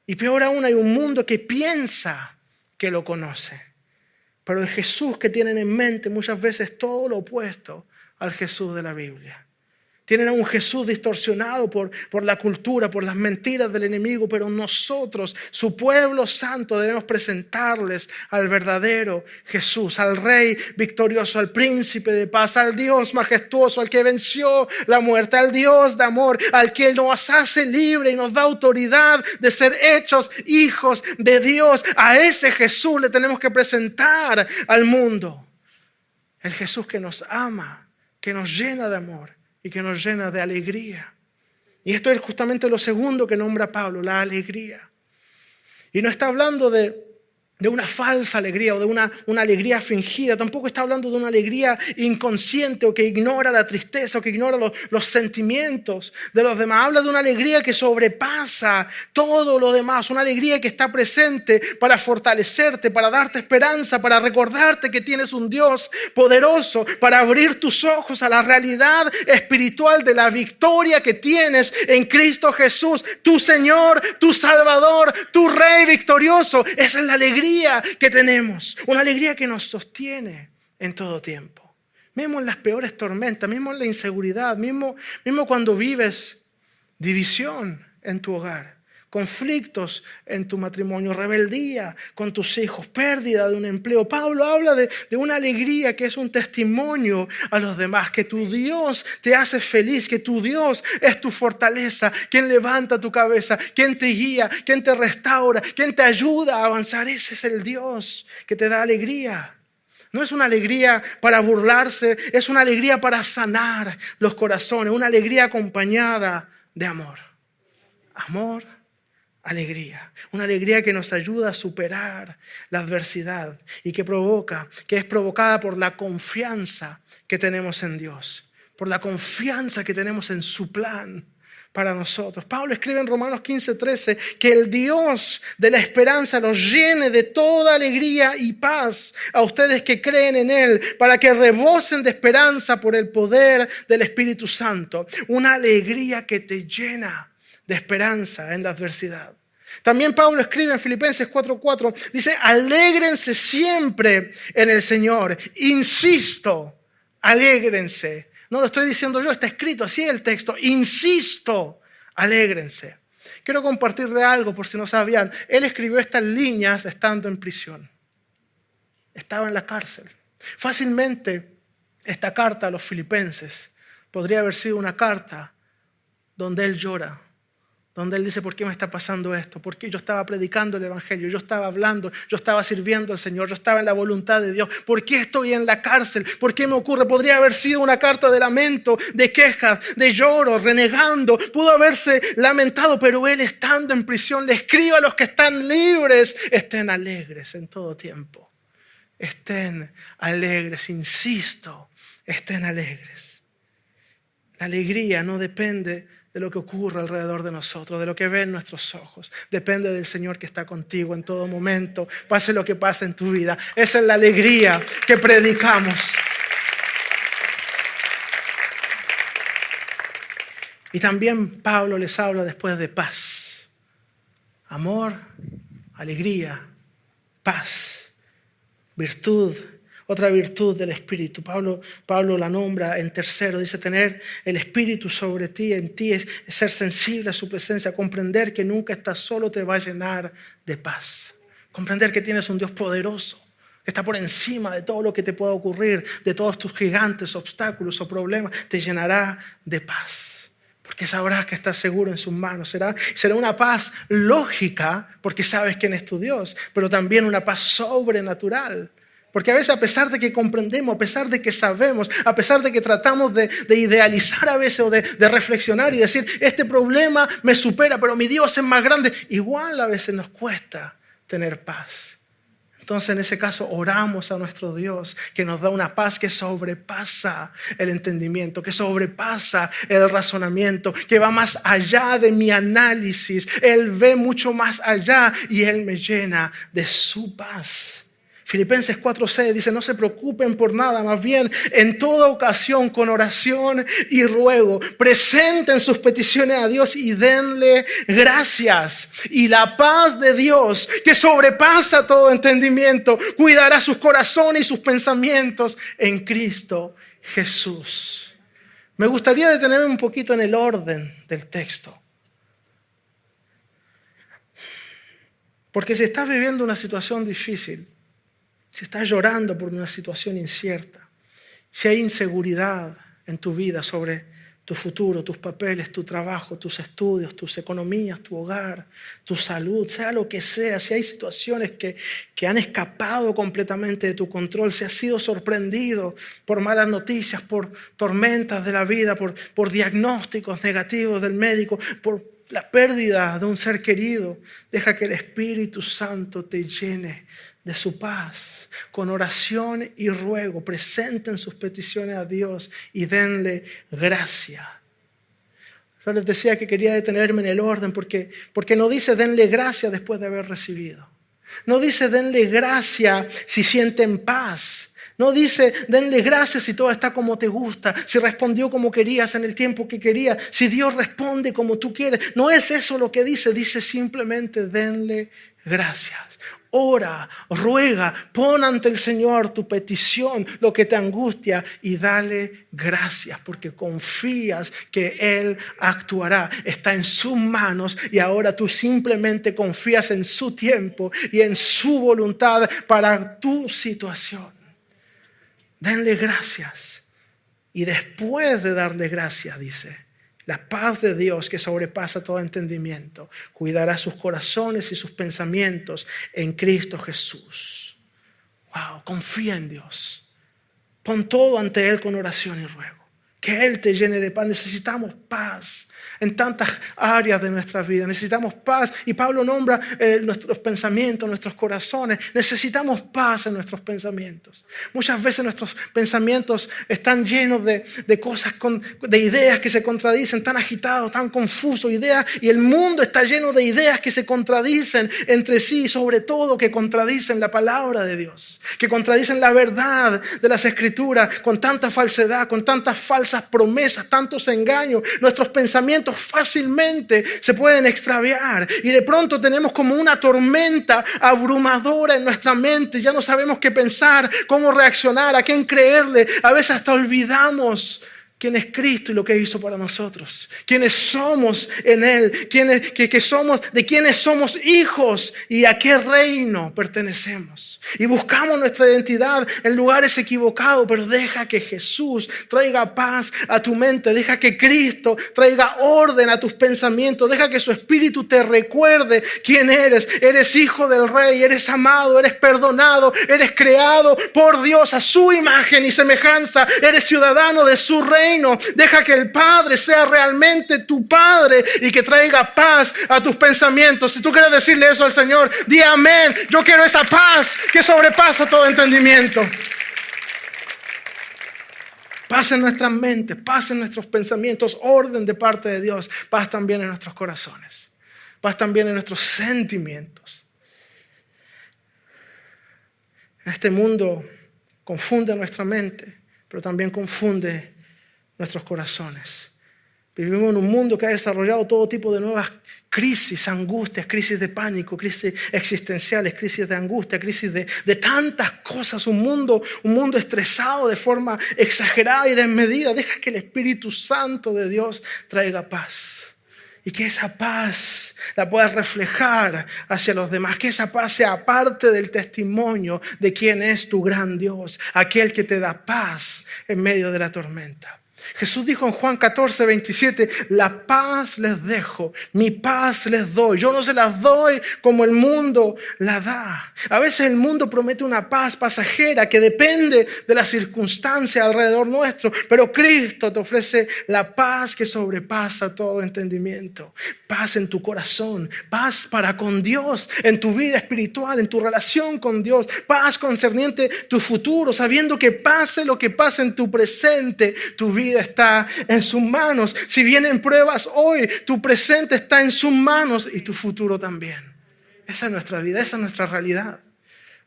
Y peor aún, hay un mundo que piensa que lo conoce. Pero el Jesús que tienen en mente muchas veces es todo lo opuesto al Jesús de la Biblia. Tienen a un Jesús distorsionado por la cultura, por las mentiras del enemigo, pero nosotros, su pueblo santo, debemos presentarles al verdadero Jesús, al Rey victorioso, al Príncipe de paz, al Dios majestuoso, al que venció la muerte, al Dios de amor, al que nos hace libre y nos da autoridad de ser hechos hijos de Dios. A ese Jesús le tenemos que presentar al mundo. El Jesús que nos ama, que nos llena de amor y que nos llena de alegría. Y esto es justamente lo segundo que nombra Pablo, la alegría. Y no está hablando de una falsa alegría o de una alegría fingida. Tampoco está hablando de una alegría inconsciente o que ignora la tristeza o que ignora los sentimientos de los demás. Habla de una alegría que sobrepasa todo lo demás. Una alegría que está presente para fortalecerte, para darte esperanza, para recordarte que tienes un Dios poderoso, para abrir tus ojos a la realidad espiritual de la victoria que tienes en Cristo Jesús, tu Señor, tu Salvador, tu Rey victorioso. Esa es la alegría que tenemos, una alegría que nos sostiene en todo tiempo, mismo en las peores tormentas, mismo en la inseguridad, mismo cuando vives división en tu hogar, conflictos en tu matrimonio, rebeldía con tus hijos, pérdida de un empleo. Pablo habla de una alegría que es un testimonio a los demás, que tu Dios te hace feliz, que tu Dios es tu fortaleza, quien levanta tu cabeza, quien te guía, quien te restaura, quien te ayuda a avanzar. Ese es el Dios que te da alegría. No es una alegría para burlarse, es una alegría para sanar los corazones, una alegría acompañada de amor. Amor, alegría, una alegría que nos ayuda a superar la adversidad y que es provocada por la confianza que tenemos en Dios, por la confianza que tenemos en su plan para nosotros. Pablo escribe en Romanos 15:13 que el Dios de la esperanza los llene de toda alegría y paz a ustedes que creen en Él, para que rebosen de esperanza por el poder del Espíritu Santo. Una alegría que te llena de esperanza en la adversidad. También Pablo escribe en Filipenses 4:4, dice, alégrense siempre en el Señor. Insisto, alégrense. No lo estoy diciendo yo, está escrito así el texto. Insisto, alégrense. Quiero compartir de algo por si no sabían. Él escribió estas líneas estando en prisión. Estaba en la cárcel. Fácilmente esta carta a los filipenses podría haber sido una carta donde él llora, donde él dice, ¿por qué me está pasando esto? Porque yo estaba predicando el Evangelio, yo estaba hablando, yo estaba sirviendo al Señor, yo estaba en la voluntad de Dios. ¿Por qué estoy en la cárcel? ¿Por qué me ocurre? Podría haber sido una carta de lamento, de quejas, de lloro, renegando. Pudo haberse lamentado, pero él estando en prisión le escribe a los que están libres, estén alegres en todo tiempo. Estén alegres, insisto, estén alegres. La alegría no depende de lo que ocurre alrededor de nosotros, de lo que ven nuestros ojos. Depende del Señor que está contigo en todo momento, pase lo que pase en tu vida. Esa es la alegría que predicamos. Y también Pablo les habla después de paz. Amor, alegría, paz, virtud, Otra virtud del Espíritu, Pablo la nombra en tercero, dice tener el Espíritu sobre ti, en ti es ser sensible a su presencia, comprender que nunca estás solo te va a llenar de paz. Comprender que tienes un Dios poderoso, que está por encima de todo lo que te pueda ocurrir, de todos tus gigantes, obstáculos o problemas, te llenará de paz. Porque sabrás que estás seguro en sus manos. Será una paz lógica, porque sabes quién es tu Dios, pero también una paz sobrenatural. Porque a veces, a pesar de que comprendemos, a pesar de que sabemos, a pesar de que tratamos de idealizar a veces o de reflexionar y decir, este problema me supera, pero mi Dios es más grande, igual a veces nos cuesta tener paz. Entonces, en ese caso, oramos a nuestro Dios que nos da una paz que sobrepasa el entendimiento, que sobrepasa el razonamiento, que va más allá de mi análisis. Él ve mucho más allá y Él me llena de su paz. Filipenses 4:6 dice, no se preocupen por nada, más bien en toda ocasión con oración y ruego, presenten sus peticiones a Dios y denle gracias. Y la paz de Dios, que sobrepasa todo entendimiento, cuidará sus corazones y sus pensamientos en Cristo Jesús. Me gustaría detenerme un poquito en el orden del texto. Porque si estás viviendo una situación difícil, si estás llorando por una situación incierta, si hay inseguridad en tu vida sobre tu futuro, tus papeles, tu trabajo, tus estudios, tus economías, tu hogar, tu salud, sea lo que sea, si hay situaciones que han escapado completamente de tu control, si has sido sorprendido por malas noticias, por tormentas de la vida, por diagnósticos negativos del médico, por la pérdida de un ser querido, deja que el Espíritu Santo te llene de su paz. Con oración y ruego, presenten sus peticiones a Dios y denle gracia. Yo les decía que quería detenerme en el orden porque no dice denle gracia después de haber recibido. No dice denle gracia si sienten paz. No dice denle gracias si todo está como te gusta, si respondió como querías en el tiempo que querías, si Dios responde como tú quieres. No es eso lo que dice simplemente denle gracias. Ora, ruega, pon ante el Señor tu petición, lo que te angustia y dale gracias porque confías que Él actuará. Está en sus manos y ahora tú simplemente confías en su tiempo y en su voluntad para tu situación. Denle gracias. Y después de darle gracias, dice, la paz de Dios que sobrepasa todo entendimiento, cuidará sus corazones y sus pensamientos en Cristo Jesús. Wow, confía en Dios. Pon todo ante Él con oración y ruego. Que Él te llene de paz. Necesitamos paz en tantas áreas de nuestra vida. Necesitamos paz. Y Pablo nombra nuestros pensamientos, nuestros corazones. Necesitamos paz en nuestros pensamientos. Muchas veces nuestros pensamientos están llenos de cosas, de ideas que se contradicen, tan agitados, tan confusos, ideas. Y el mundo está lleno de ideas que se contradicen entre sí, sobre todo que contradicen la palabra de Dios, que contradicen la verdad de las Escrituras, con tanta falsedad, con tantas falsas promesas, tantos engaños. Nuestros pensamientos fácilmente se pueden extraviar y de pronto tenemos como una tormenta abrumadora en nuestra mente. Ya no sabemos qué pensar, cómo reaccionar, a quién creerle. A veces hasta olvidamos quién es Cristo y lo que hizo para nosotros, quiénes somos en Él, de quiénes somos hijos y a qué reino pertenecemos. Y buscamos nuestra identidad en lugares equivocados, pero deja que Jesús traiga paz a tu mente, deja que Cristo traiga orden a tus pensamientos, deja que su Espíritu te recuerde quién eres. Eres hijo del Rey, eres amado, eres perdonado, eres creado por Dios a su imagen y semejanza, eres ciudadano de su reino. Deja que el Padre sea realmente tu Padre y que traiga paz a tus pensamientos. Si tú quieres decirle eso al Señor, di amén. Yo quiero esa paz que sobrepasa todo entendimiento. Paz en nuestras mentes, paz en nuestros pensamientos, orden de parte de Dios, paz también en nuestros corazones, paz también en nuestros sentimientos. Este mundo confunde nuestra mente, pero también confunde nuestros corazones. Vivimos en un mundo que ha desarrollado todo tipo de nuevas crisis, angustias, crisis de pánico, crisis existenciales, crisis de angustia, crisis de tantas cosas. Un mundo estresado de forma exagerada y desmedida. Deja que el Espíritu Santo de Dios traiga paz. Y que esa paz la puedas reflejar hacia los demás. Que esa paz sea parte del testimonio de quién es tu gran Dios. Aquel que te da paz en medio de la tormenta. Jesús dijo en Juan 14, 27, la paz les dejo, mi paz les doy. Yo no se las doy como el mundo la da. A veces el mundo promete una paz pasajera que depende de las circunstancias alrededor nuestro, pero Cristo te ofrece la paz que sobrepasa todo entendimiento. Paz en tu corazón, paz para con Dios, en tu vida espiritual, en tu relación con Dios, paz concerniente tu futuro, sabiendo que pase lo que pase en tu presente, tu vida está en sus manos. Si vienen pruebas hoy, tu presente está en sus manos y tu futuro también. Esa es nuestra vida, esa es nuestra realidad.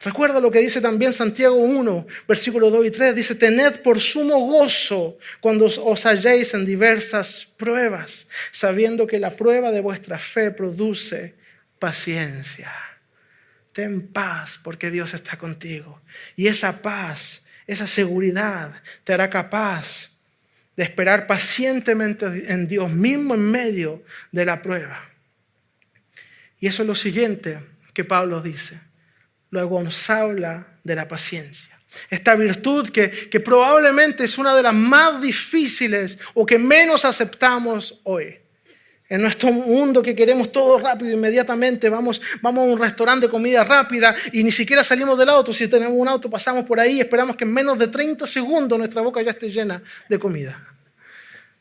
Recuerda lo que dice también Santiago 1, versículos 2 y 3. Dice, tened por sumo gozo cuando os halléis en diversas pruebas, sabiendo que la prueba de vuestra fe produce paciencia. Ten paz porque Dios está contigo. Y esa paz, esa seguridad te hará capaz de esperar pacientemente en Dios mismo en medio de la prueba. Y eso es lo siguiente que Pablo dice. Luego nos habla de la paciencia. Esta virtud que probablemente es una de las más difíciles o que menos aceptamos hoy. En nuestro mundo que queremos todo rápido, inmediatamente, vamos a un restaurante de comida rápida y ni siquiera salimos del auto. Si tenemos un auto, pasamos por ahí y esperamos que en menos de 30 segundos nuestra boca ya esté llena de comida.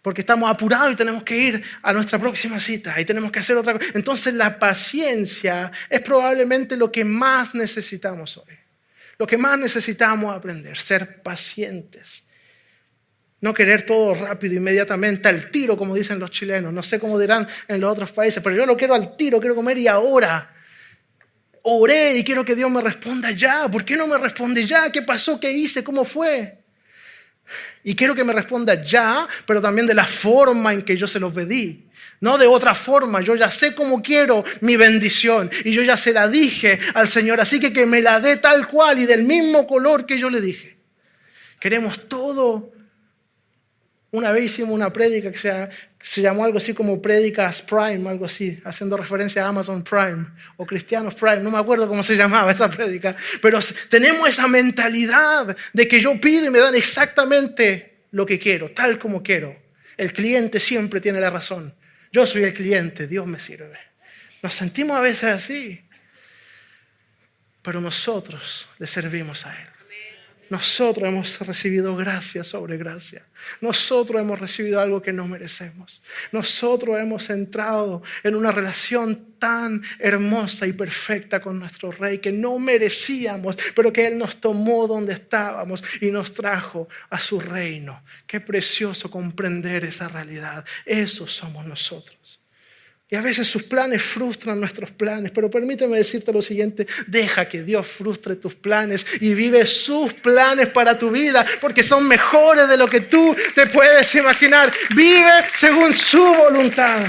Porque estamos apurados y tenemos que ir a nuestra próxima cita y tenemos que hacer otra cosa. Entonces la paciencia es probablemente lo que más necesitamos hoy. Lo que más necesitamos aprender, ser pacientes. No querer todo rápido, inmediatamente, al tiro, como dicen los chilenos. No sé cómo dirán en los otros países, pero yo lo quiero al tiro, quiero comer y ahora. Oré y quiero que Dios me responda ya. ¿Por qué no me responde ya? ¿Qué pasó? ¿Qué hice? ¿Cómo fue? Y quiero que me responda ya, pero también de la forma en que yo se lo pedí. No de otra forma, yo ya sé cómo quiero mi bendición y yo ya se la dije al Señor, así que me la dé tal cual y del mismo color que yo le dije. Queremos todo. Una vez hicimos una prédica que se llamó algo así como Prédicas Prime, algo así, haciendo referencia a Amazon Prime o Cristianos Prime, no me acuerdo cómo se llamaba esa prédica, pero tenemos esa mentalidad de que yo pido y me dan exactamente lo que quiero, tal como quiero. El cliente siempre tiene la razón. Yo soy el cliente, Dios me sirve. Nos sentimos a veces así, pero nosotros le servimos a Él. Nosotros hemos recibido gracia sobre gracia. Nosotros hemos recibido algo que no merecemos. Nosotros hemos entrado en una relación tan hermosa y perfecta con nuestro Rey que no merecíamos, pero que Él nos tomó donde estábamos y nos trajo a su reino. Qué precioso comprender esa realidad. Esos somos nosotros. Y a veces sus planes frustran nuestros planes, pero permíteme decirte lo siguiente, deja que Dios frustre tus planes y vive sus planes para tu vida, porque son mejores de lo que tú te puedes imaginar. Vive según su voluntad.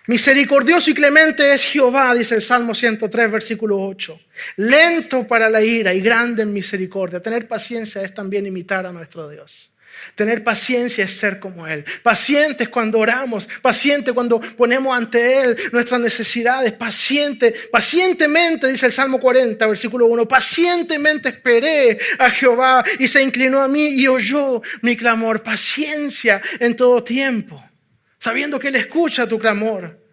Misericordioso y clemente es Jehová, dice el Salmo 103, versículo 8. Lento para la ira y grande en misericordia. Tener paciencia es también imitar a nuestro Dios. Tener paciencia es ser como Él. Pacientes cuando oramos, pacientes cuando ponemos ante Él nuestras necesidades, pacientemente, dice el Salmo 40, versículo 1, pacientemente esperé a Jehová y se inclinó a mí y oyó mi clamor. Paciencia en todo tiempo, sabiendo que Él escucha tu clamor.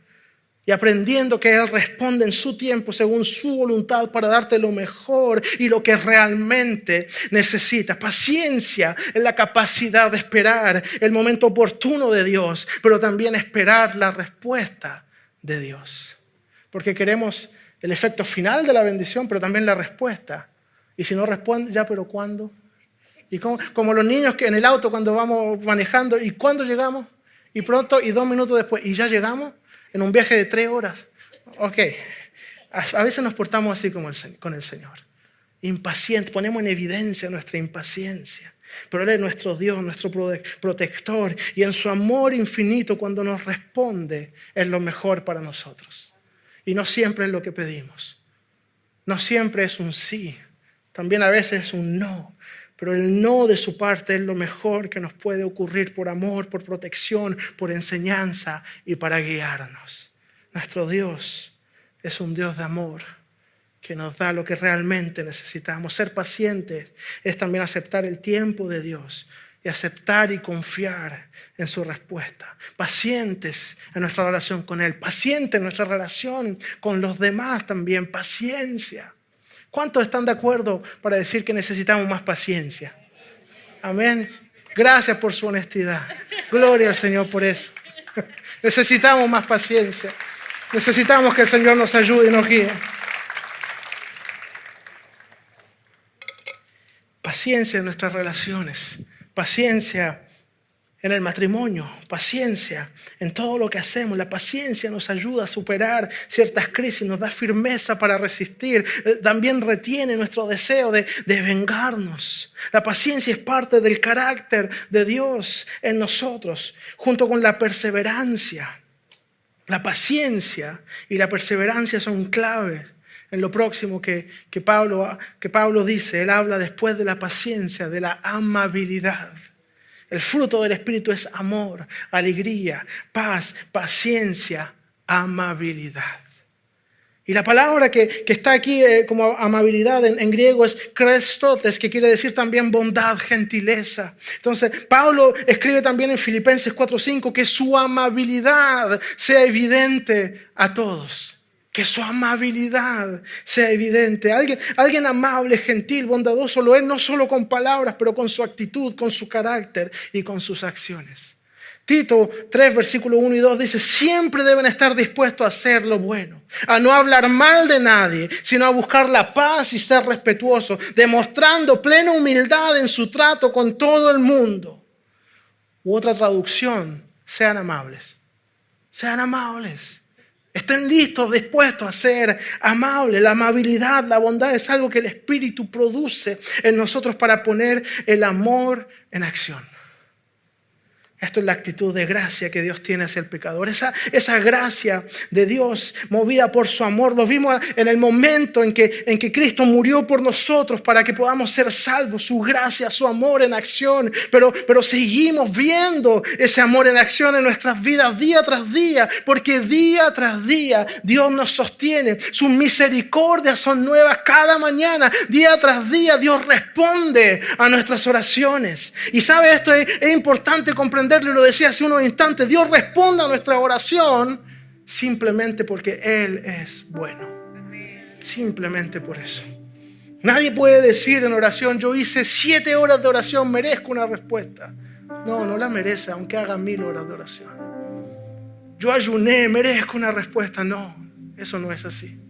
Y aprendiendo que Él responde en su tiempo, según su voluntad, para darte lo mejor y lo que realmente necesitas. Paciencia en la capacidad de esperar el momento oportuno de Dios, pero también esperar la respuesta de Dios. Porque queremos el efecto final de la bendición, pero también la respuesta. Y si no responde, ya, pero ¿cuándo? Y como los niños que en el auto cuando vamos manejando, ¿y cuándo llegamos? Y pronto, y 2 minutos después, ¿y ya llegamos? En un viaje de 3 horas. Ok. A veces nos portamos así con el Señor. Impacientes. Ponemos en evidencia nuestra impaciencia. Pero Él es nuestro Dios, nuestro protector. Y en su amor infinito, cuando nos responde, es lo mejor para nosotros. Y no siempre es lo que pedimos. No siempre es un sí. También a veces es un no. Pero el no de su parte es lo mejor que nos puede ocurrir por amor, por protección, por enseñanza y para guiarnos. Nuestro Dios es un Dios de amor que nos da lo que realmente necesitamos. Ser pacientes es también aceptar el tiempo de Dios y aceptar y confiar en su respuesta. Pacientes en nuestra relación con Él, pacientes en nuestra relación con los demás también, paciencia. ¿Cuántos están de acuerdo para decir que necesitamos más paciencia? Amén. Gracias por su honestidad. Gloria al Señor por eso. Necesitamos más paciencia. Necesitamos que el Señor nos ayude y nos guíe. Paciencia en nuestras relaciones. Paciencia en el matrimonio, paciencia en todo lo que hacemos. La paciencia nos ayuda a superar ciertas crisis, nos da firmeza para resistir. También retiene nuestro deseo de vengarnos. La paciencia es parte del carácter de Dios en nosotros, junto con la perseverancia. La paciencia y la perseverancia son claves en lo próximo que Pablo dice. Él habla después de la paciencia, de la amabilidad. El fruto del Espíritu es amor, alegría, paz, paciencia, amabilidad. Y la palabra que está aquí como amabilidad en griego es krestotes, que quiere decir también bondad, gentileza. Entonces, Pablo escribe también en Filipenses 4:5 que su amabilidad sea evidente a todos. Que su amabilidad sea evidente. Alguien amable, gentil, bondadoso lo es no solo con palabras, pero con su actitud, con su carácter y con sus acciones. Tito 3, versículo 1 y 2 dice: siempre deben estar dispuestos a hacer lo bueno, a no hablar mal de nadie, sino a buscar la paz y ser respetuosos, demostrando plena humildad en su trato con todo el mundo. U otra traducción: sean amables. Sean amables. Estén listos, dispuestos a ser amables. La amabilidad, la bondad es algo que el Espíritu produce en nosotros para poner el amor en acción. Esto es la actitud de gracia que Dios tiene hacia el pecador. Esa gracia de Dios movida por su amor. Lo vimos en el momento en que Cristo murió por nosotros para que podamos ser salvos. Su gracia, su amor en acción. Pero seguimos viendo ese amor en acción en nuestras vidas día tras día. Porque día tras día Dios nos sostiene. Sus misericordias son nuevas cada mañana. Día tras día Dios responde a nuestras oraciones. Y sabe, esto es importante comprender. Y lo decía hace unos instantes, Dios responde a nuestra oración simplemente porque Él es bueno. Simplemente por eso. Nadie puede decir en oración: yo hice 7 horas de oración, merezco una respuesta. No la merece, aunque haga 1000 horas de oración. Yo ayuné, merezco una respuesta. No, eso no es así.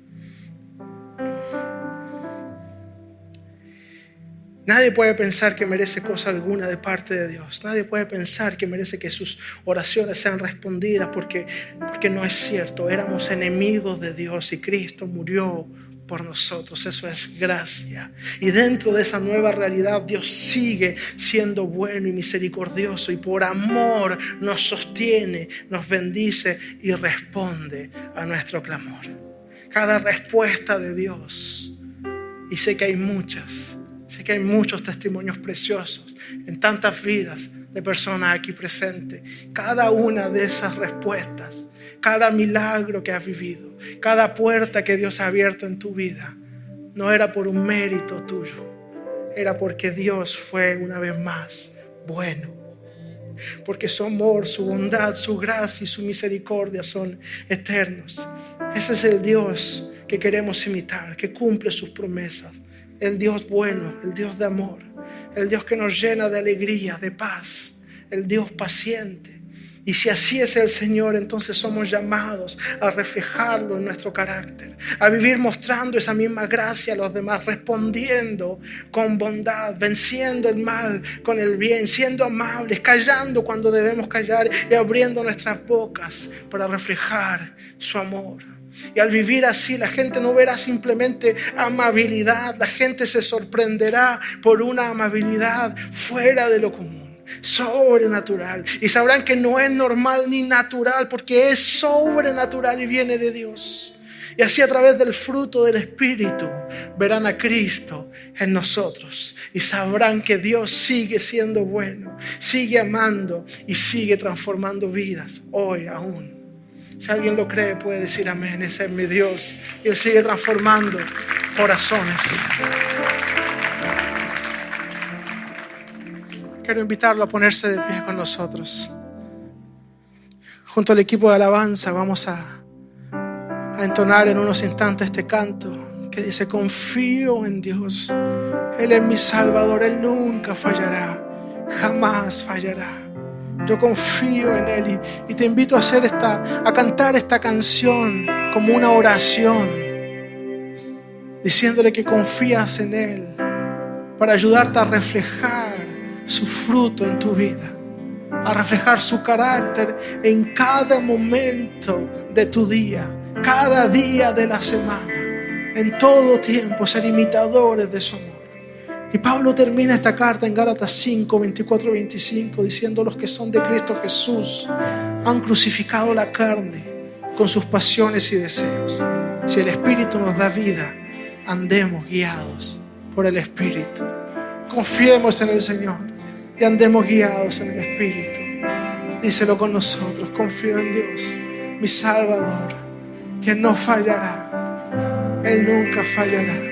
Nadie puede pensar que merece cosa alguna de parte de Dios. Nadie puede pensar que merece que sus oraciones sean respondidas porque no es cierto. Éramos enemigos de Dios y Cristo murió por nosotros. Eso es gracia. Y dentro de esa nueva realidad Dios sigue siendo bueno y misericordioso y por amor nos sostiene, nos bendice y responde a nuestro clamor. Cada respuesta de Dios, y sé que hay muchas, sé que hay muchos testimonios preciosos en tantas vidas de personas aquí presentes. Cada una de esas respuestas, cada milagro que has vivido, cada puerta que Dios ha abierto en tu vida, no era por un mérito tuyo, era porque Dios fue una vez más bueno. Porque su amor, su bondad, su gracia y su misericordia son eternos. Ese es el Dios que queremos imitar, que cumple sus promesas. El Dios bueno, el Dios de amor, el Dios que nos llena de alegría, de paz, el Dios paciente. Y si así es el Señor, entonces somos llamados a reflejarlo en nuestro carácter, a vivir mostrando esa misma gracia a los demás, respondiendo con bondad, venciendo el mal con el bien, siendo amables, callando cuando debemos callar y abriendo nuestras bocas para reflejar su amor. Y al vivir así, la gente no verá simplemente amabilidad, la gente se sorprenderá por una amabilidad fuera de lo común, sobrenatural. Y sabrán que no es normal ni natural, porque es sobrenatural y viene de Dios. Y así, a través del fruto del Espíritu, verán a Cristo en nosotros y sabrán que Dios sigue siendo bueno, sigue amando y sigue transformando vidas hoy aún. Si alguien lo cree, puede decir amén. Ese es mi Dios y Él sigue transformando corazones. Quiero invitarlo a ponerse de pie con nosotros. Junto al equipo de alabanza vamos a entonar en unos instantes este canto que dice: confío en Dios, Él es mi Salvador, Él nunca fallará, jamás fallará. Yo confío en Él y te invito a cantar esta canción como una oración, diciéndole que confías en Él para ayudarte a reflejar su fruto en tu vida, a reflejar su carácter en cada momento de tu día, cada día de la semana, en todo tiempo, ser imitadores de su amor. Y Pablo termina esta carta en Gálatas 5, 24, 25 diciendo: los que son de Cristo Jesús han crucificado la carne con sus pasiones y deseos. Si el Espíritu nos da vida, andemos guiados por el Espíritu. Confiemos en el Señor y andemos guiados en el Espíritu. Díselo con nosotros: confío en Dios, mi Salvador, que no fallará. Él nunca fallará.